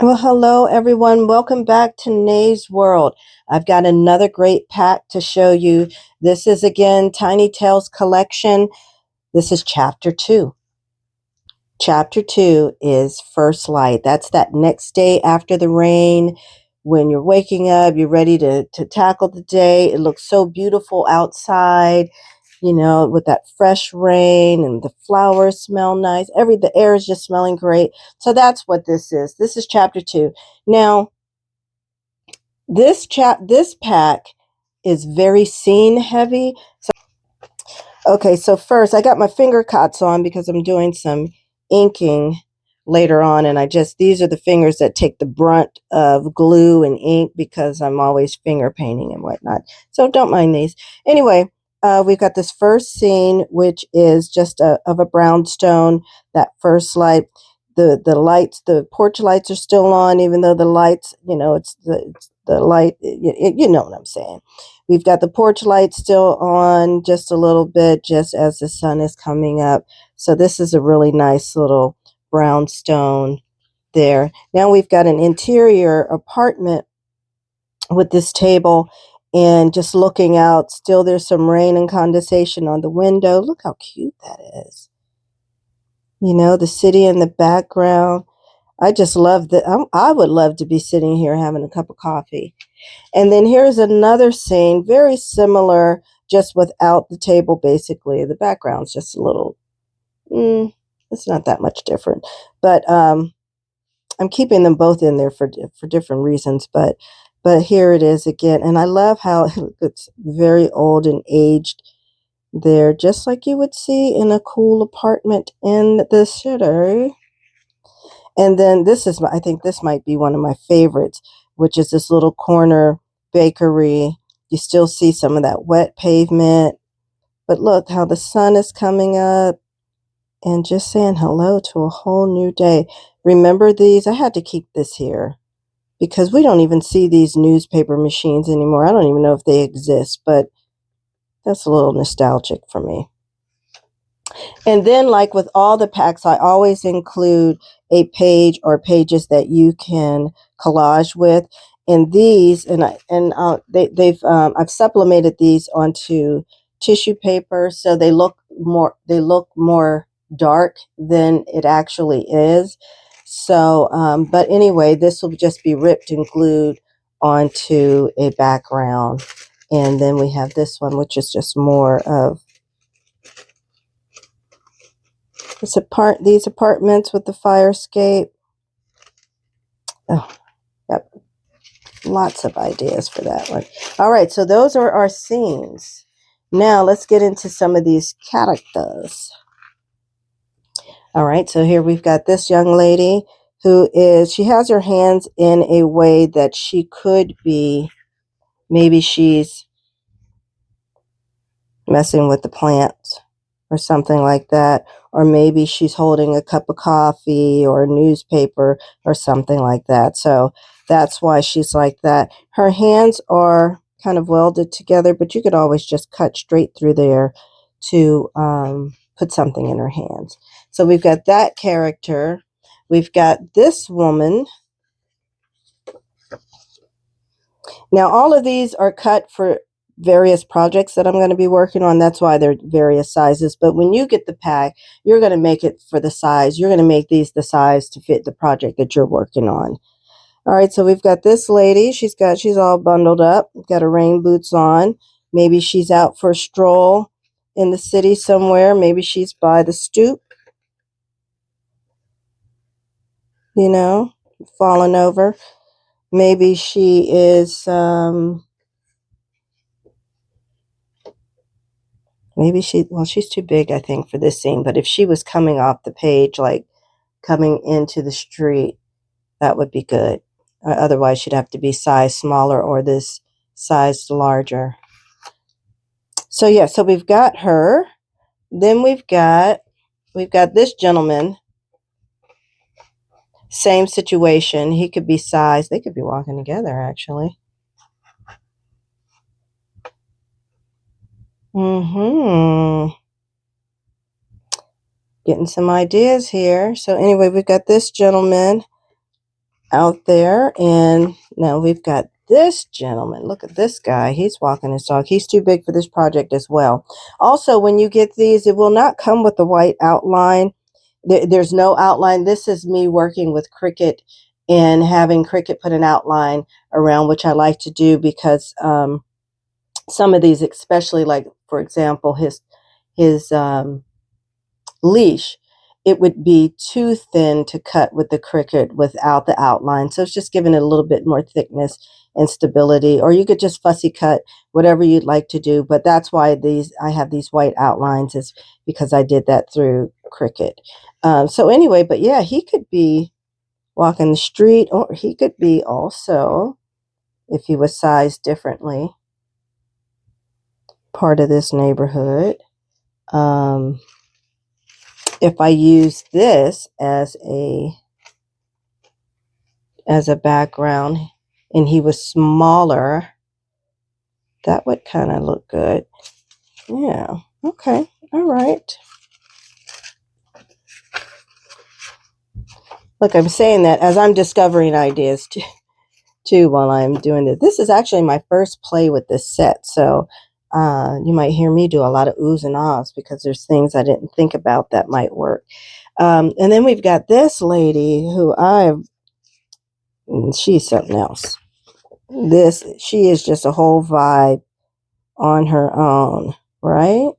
Well, hello everyone. Welcome back to Naysworld. I've got another great pack to show you. This is again Tiny Tales collection. This is chapter 2. Chapter 2 is First Light. That's that next day after the rain. When you're waking up, you're ready to tackle the day. It looks so beautiful outside, with that fresh rain and the flowers smell nice. The air is just smelling great. So that's what this is. This is chapter 2. Now, this pack is very scene heavy. Okay, so first I got my finger cots on because I'm doing some inking later on, and these are the fingers that take the brunt of glue and ink because I'm always finger painting and whatnot. So don't mind these. Anyway, we've got this first scene, which is just of a brownstone. That first light, the lights, the porch lights are still on, even though the lights, it's the light. You know what I'm saying. We've got the porch light still on just a little bit, just as the sun is coming up. So this is a really nice little brownstone there. Now we've got an interior apartment with this table, and just looking out, still there's some rain and condensation on the window. Look how cute that is. The city in the background. I just love that. I would love to be sitting here having a cup of coffee. And then here's another scene, very similar, just without the table, basically. The background's just a little, it's not that much different. But I'm keeping them both in there for different reasons. But here it is again. And I love how it's very old and aged there, just like you would see in a cool apartment in the city. And then I think this might be one of my favorites, which is this little corner bakery. You still see some of that wet pavement, but look how the sun is coming up and just saying hello to a whole new day. Remember these? I had to keep this here because we don't even see these newspaper machines anymore. I don't even know if they exist, but that's a little nostalgic for me. And then, like with all the packs, I always include a page or pages that you can collage with. And these, I've supplemented these onto tissue paper, so they look more dark than it actually is. So, but anyway, this will just be ripped and glued onto a background. And then we have this one, which is just more of these apartments with the fire escape. Oh, yep. Lots of ideas for that one. All right, so those are our scenes. Now let's get into some of these characters. All right, so here we've got this young lady she has her hands in a way that she could be, maybe she's messing with the plants or something like that. Or maybe she's holding a cup of coffee or a newspaper or something like that. So that's why she's like that. Her hands are kind of welded together, but you could always just cut straight through there to put something in her hands. So we've got that character. We've got this woman. Now, all of these are cut for various projects that I'm going to be working on. That's why they're various sizes. But when you get the pack, you're going to make it for the size. You're going to make these the size to fit the project that you're working on. All right, so we've got this lady. She's all bundled up, got her rain boots on. Maybe she's out for a stroll in the city somewhere. Maybe she's by the stoop, falling over. Maybe she is she's too big, I think, for this scene. But if she was coming off the page, like coming into the street, that would be good. Otherwise, she'd have to be size smaller or this size larger. So yeah, so we've got her. Then we've got this gentleman. Same situation. He could be size. They could be walking together, actually. Getting some ideas here. So anyway, we've got this gentleman. out there. And now we've got this gentleman. Look at this guy. He's walking his dog. He's too big for this project as well. Also, when you get these, it will not come with the white outline. There's no outline. This is me working with Cricut and having Cricut put an outline around, which I like to do because some of these, especially like, for example, his leash, it would be too thin to cut with the Cricut without the outline. So it's just giving it a little bit more thickness and stability, or you could just fussy cut, whatever you'd like to do. But that's why I have these white outlines, is because I did that through Cricut. So anyway, but yeah, he could be walking the street, or he could be also, if he was sized differently, part of this neighborhood. If I use this as a background and he was smaller, that would kind of look good. Yeah. Okay. All right. Look, I'm saying that as I'm discovering ideas too while I'm doing this. This is actually my first play with this set, so you might hear me do a lot of oohs and ahs because there's things I didn't think about that might work. And then we've got this lady who she's something else. She is just a whole vibe on her own, right?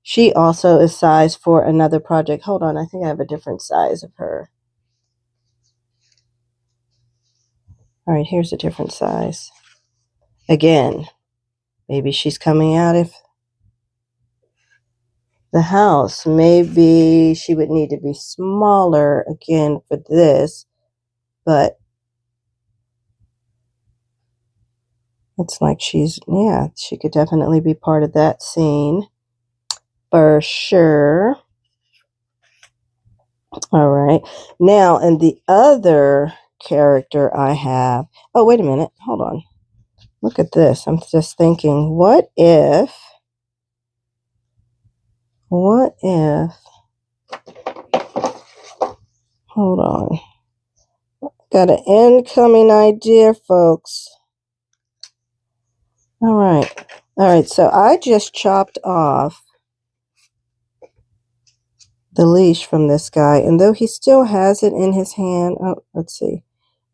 She also is sized for another project. Hold on, I think I have a different size of her. All right, here's a different size. Again, maybe she's coming out of the house. Maybe she would need to be smaller again for this, but it's like she could definitely be part of that scene for sure. All right. Now, and the other character I have, oh, wait a minute. Hold on. Look at this. I'm just thinking, what if, hold on. Got an incoming idea, folks. All right. So I just chopped off the leash from this guy, and though he still has it in his hand, oh, let's see.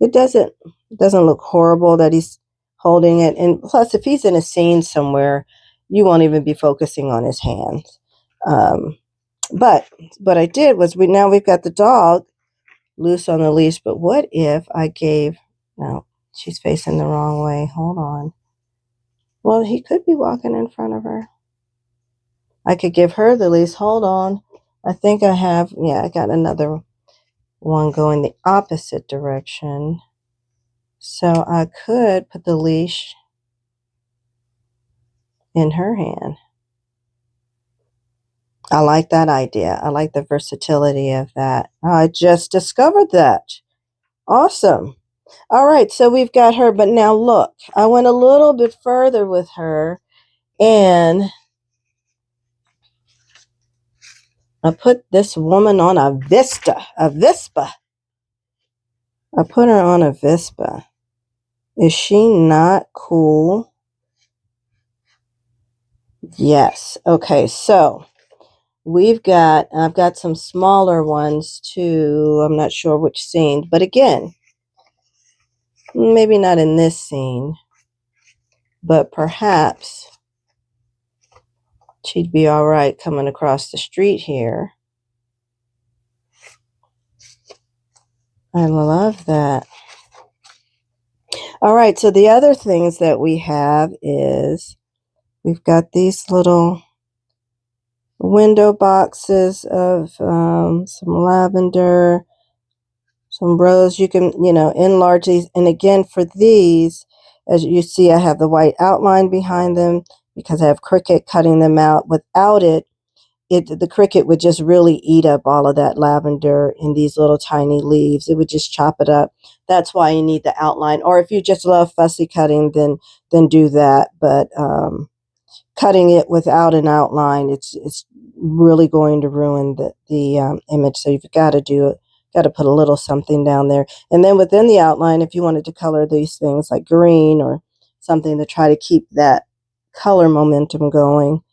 It doesn't look horrible that he's holding it. And plus, if he's in a scene somewhere, you won't even be focusing on his hands. But what I did was we've got the dog loose on the leash. But what if I gave? No, she's facing the wrong way. Hold on. Well, he could be walking in front of her. I could give her the leash. Hold on. I think I have. Yeah, I got another one going the opposite direction. So I could put the leash in her hand. I like that idea. I like the versatility of that. I just discovered that. Awesome. All right, so we've got her, but now look, I went a little bit further with her, and I put this woman on a Vespa. I put her on a Vespa. Is she not cool? Yes. Okay, so I've got some smaller ones too. I'm not sure which scene, but again, maybe not in this scene, but perhaps she'd be all right coming across the street here. I love that. All right, so the other things that we have is we've got these little window boxes of some lavender, some rose. You can, enlarge these. And again, for these, as you see, I have the white outline behind them because I have Cricut cutting them out. Without it, the Cricut would just really eat up all of that lavender in these little tiny leaves. It would just chop it up. That's why you need the outline. Or if you just love fussy cutting, then do that. But cutting it without an outline, it's really going to ruin the image. So you've got to do got to put a little something down there. And then within the outline, if you wanted to color these things like green or something to try to keep that color momentum going,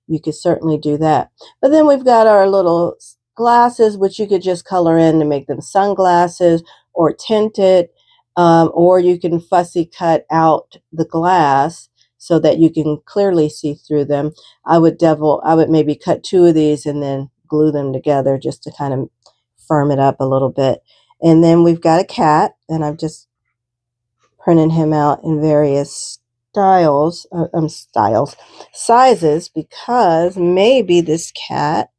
you could certainly do that. But then we've got our little glasses, which you could just color in to make them sunglasses or tinted, or you can fussy cut out the glass so that you can clearly see through them. I would maybe cut 2 of these and then glue them together just to kind of firm it up a little bit. And then we've got a cat, and I've just printed him out in various sizes, because maybe this cat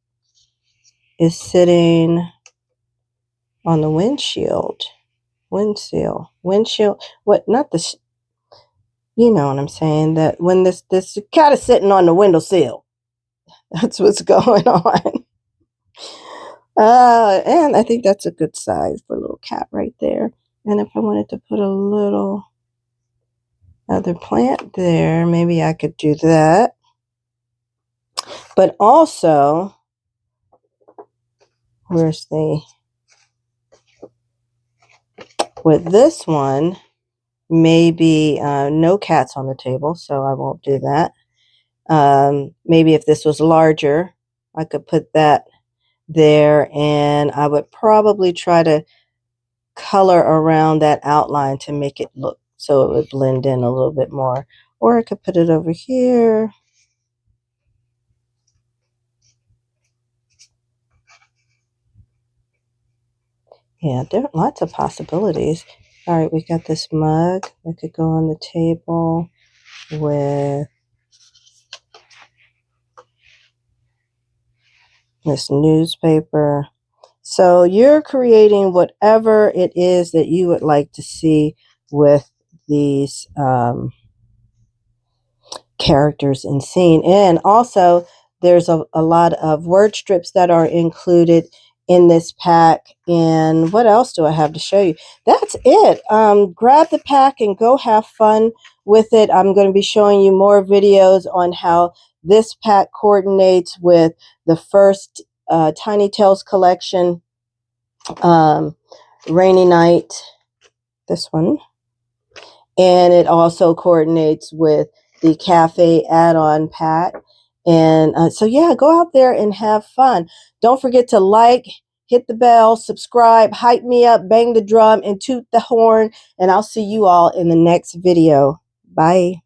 is sitting on the windshield. What? Not the. You know what I'm saying? That when this cat is sitting on the windowsill, that's what's going on. And I think that's a good size for a little cat right there. And if I wanted to put a little other plant there, maybe I could do that. But also, with this one, maybe no cats on the table, so I won't do that. Maybe if this was larger, I could put that there, and I would probably try to color around that outline to make it look so it would blend in a little bit more. Or I could put it over here. Yeah, there are lots of possibilities. All right, we got this mug that could go on the table with this newspaper. So you're creating whatever it is that you would like to see with these characters in scene. And also, there's a lot of word strips that are included in this pack. And what else do I have to show you? That's it. Grab the pack and go have fun with it. I'm going to be showing you more videos on how this pack coordinates with the first Tiny Tales collection, Rainy Night, this one. And it also coordinates with the cafe add-on pack. And so yeah, go out there and have fun. Don't forget to like, hit the bell, subscribe, hype me up, bang the drum, and toot the horn. And I'll see you all in the next video. Bye.